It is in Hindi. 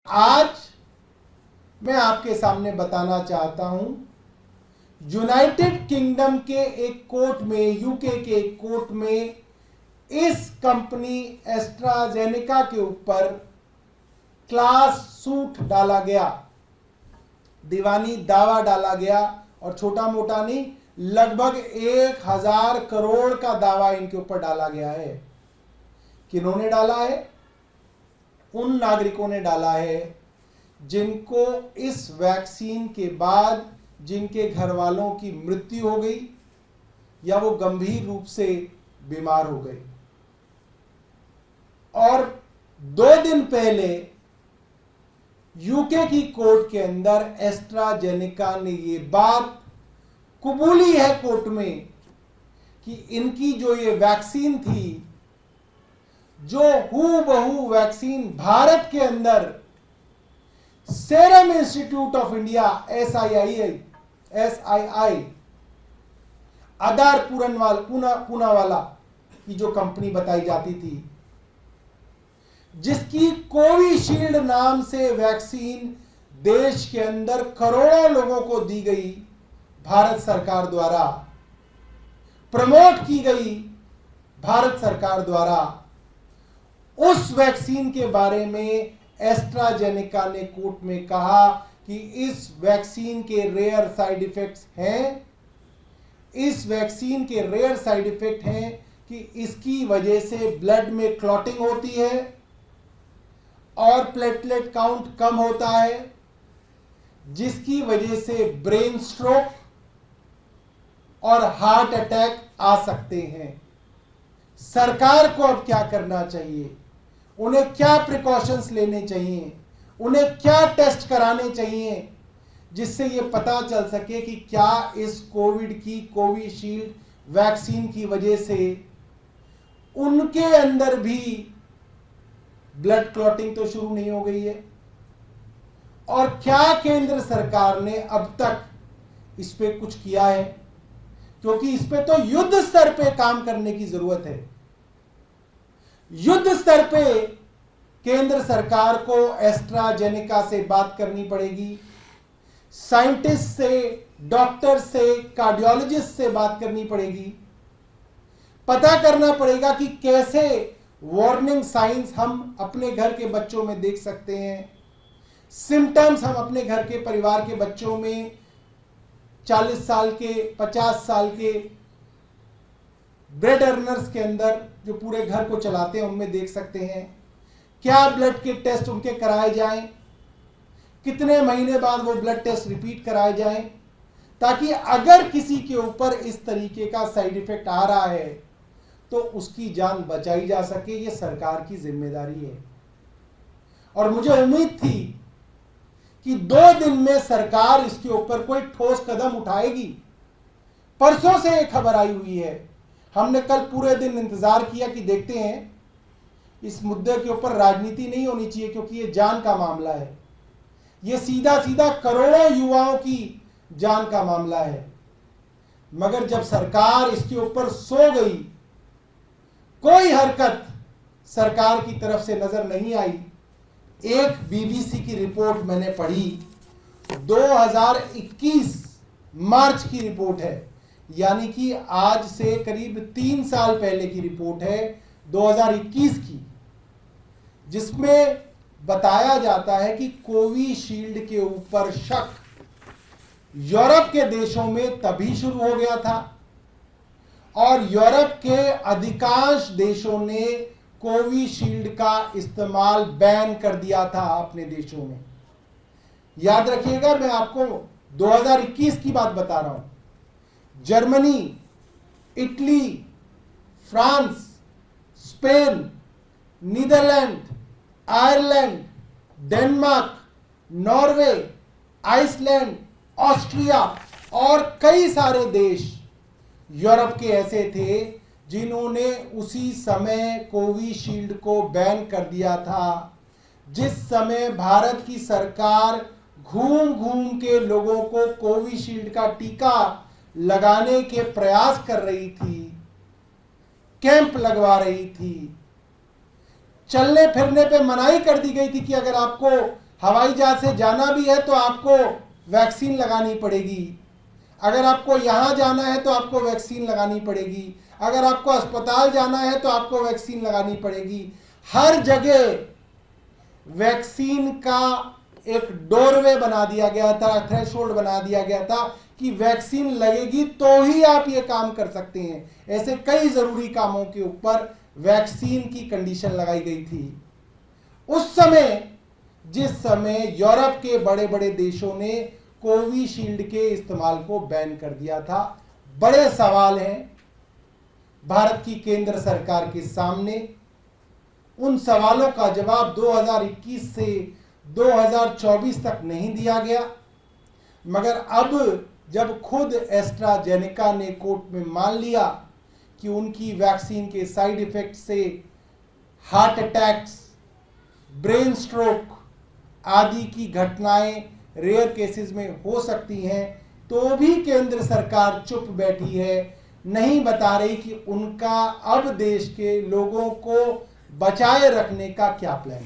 आज मैं आपके सामने बताना चाहता हूं, यूनाइटेड किंगडम के एक कोर्ट में, यूके के एक कोर्ट में इस कंपनी एस्ट्राजेनेका के ऊपर क्लास सूट डाला गया, दीवानी दावा डाला गया। और छोटा मोटा नहीं, लगभग 1000 करोड़ का दावा इनके ऊपर डाला गया है। किन्होंने डाला है? उन नागरिकों ने डाला है जिनको इस वैक्सीन के बाद जिनके घर वालों की मृत्यु हो गई या वो गंभीर रूप से बीमार हो गए। और 2 दिन पहले यूके की कोर्ट के अंदर एस्ट्राजेनेका ने ये बात कबूली है कोर्ट में कि इनकी जो ये वैक्सीन थी, जो हूबहू वैक्सीन भारत के अंदर serum institute of India SII आधार पूनावाला की जो कंपनी बताई जाती थी, जिसकी कोविशील्ड नाम से वैक्सीन देश के अंदर करोड़ों लोगों को दी गई, भारत सरकार द्वारा प्रमोट की गई, भारत सरकार द्वारा, उस वैक्सीन के बारे में एस्ट्राजेनेका ने कोर्ट में कहा कि इस वैक्सीन के रेयर साइड इफेक्ट्स हैं। इस वैक्सीन के रेयर साइड इफेक्ट हैं कि इसकी वजह से ब्लड में क्लॉटिंग होती है और प्लेटलेट काउंट कम होता है, जिसकी वजह से ब्रेन स्ट्रोक और हार्ट अटैक आ सकते हैं। सरकार को अब क्या करना चाहिए? उन्हें क्या प्रिकॉशंस लेने चाहिए? उन्हें क्या टेस्ट कराने चाहिए जिससे यह पता चल सके कि क्या इस कोविड की कोविशील्ड वैक्सीन की वजह से उनके अंदर भी ब्लड क्लॉटिंग तो शुरू नहीं हो गई है? और क्या केंद्र सरकार ने अब तक इस पे कुछ किया है? क्योंकि इस पे तो युद्ध स्तर पे काम करने की जरूरत है। युद्ध स्तर पे केंद्र सरकार को एस्ट्राजेनेका से बात करनी पड़ेगी, साइंटिस्ट से, डॉक्टर से, कार्डियोलॉजिस्ट से बात करनी पड़ेगी। पता करना पड़ेगा कि कैसे वार्निंग साइंस हम अपने घर के बच्चों में देख सकते हैं, सिम्टम्स हम अपने घर के परिवार के बच्चों में, 40 साल के, 50 साल के ब्रेड अर्नर्स के अंदर जो पूरे घर को चलाते हैं उनमें देख सकते हैं। क्या ब्लड के टेस्ट उनके कराए जाएं, कितने महीने बाद वो ब्लड टेस्ट रिपीट कराए जाएं, ताकि अगर किसी के ऊपर इस तरीके का साइड इफेक्ट आ रहा है तो उसकी जान बचाई जा सके। ये सरकार की जिम्मेदारी है। और मुझे उम्मीद थी कि 2 दिन में सरकार इसके ऊपर कोई ठोस कदम उठाएगी। परसों से एक खबर आई हुई है, हमने कल पूरे दिन इंतजार किया कि देखते हैं, इस मुद्दे के ऊपर राजनीति नहीं होनी चाहिए क्योंकि ये जान का मामला है, ये सीधा सीधा करोड़ों युवाओं की जान का मामला है। मगर जब सरकार इसके ऊपर सो गई, कोई हरकत सरकार की तरफ से नजर नहीं आई। एक बीबीसी की रिपोर्ट मैंने पढ़ी, 2021 मार्च की रिपोर्ट है, यानी कि आज से करीब 3 साल पहले की रिपोर्ट है, 2021 की, जिसमें बताया जाता है कि कोविशील्ड के ऊपर शक यूरोप के देशों में तभी शुरू हो गया था और यूरोप के अधिकांश देशों ने कोविशील्ड का इस्तेमाल बैन कर दिया था अपने देशों में। याद रखिएगा, मैं आपको 2021 की बात बता रहा हूं। Germany, Italy, France, Spain, Netherland, Ireland, Denmark, Norway, Iceland, Austria और कई सारे देश यूरोप के ऐसे थे जिन्होंने उसी समय कोविशील्ड को बैन कर दिया था, जिस समय भारत की सरकार घूम घूम के लोगों को कोविशील्ड का टीका लगाने के प्रयास कर रही थी, कैंप लगवा रही थी, चलने फिरने पे मनाही कर दी गई थी कि अगर आपको हवाई जहाज से जाना भी है तो आपको वैक्सीन लगानी पड़ेगी। अगर आपको यहां जाना है तो आपको वैक्सीन लगानी पड़ेगी। अगर आपको अस्पताल जाना है तो आपको वैक्सीन लगानी पड़ेगी। हर जगह वैक्सीन का एक डोरवे बना दिया गया था, थ्रेशोल्ड बना दिया गया था कि वैक्सीन लगेगी तो ही आप ये काम कर सकते हैं। ऐसे कई जरूरी कामों के ऊपर वैक्सीन की कंडीशन लगाई गई थी। उस समय जिस समय यूरोप के बड़े बड़े देशों ने कोविशील्ड के इस्तेमाल को बैन कर दिया था, बड़े सवाल हैं भारत की केंद्र सरकार के सामने। उन सवालों का जवाब 2021 से 2024 तक नहीं दिया गया, मगर अब जब खुद एस्ट्राजेनेका ने कोर्ट में मान लिया कि उनकी वैक्सीन के साइड इफेक्ट से हार्ट अटैक्स, ब्रेन स्ट्रोक आदि की घटनाएं रेयर केसेस में हो सकती हैं, तो भी केंद्र सरकार चुप बैठी है, नहीं बता रही कि उनका अब देश के लोगों को बचाए रखने का क्या प्लान है।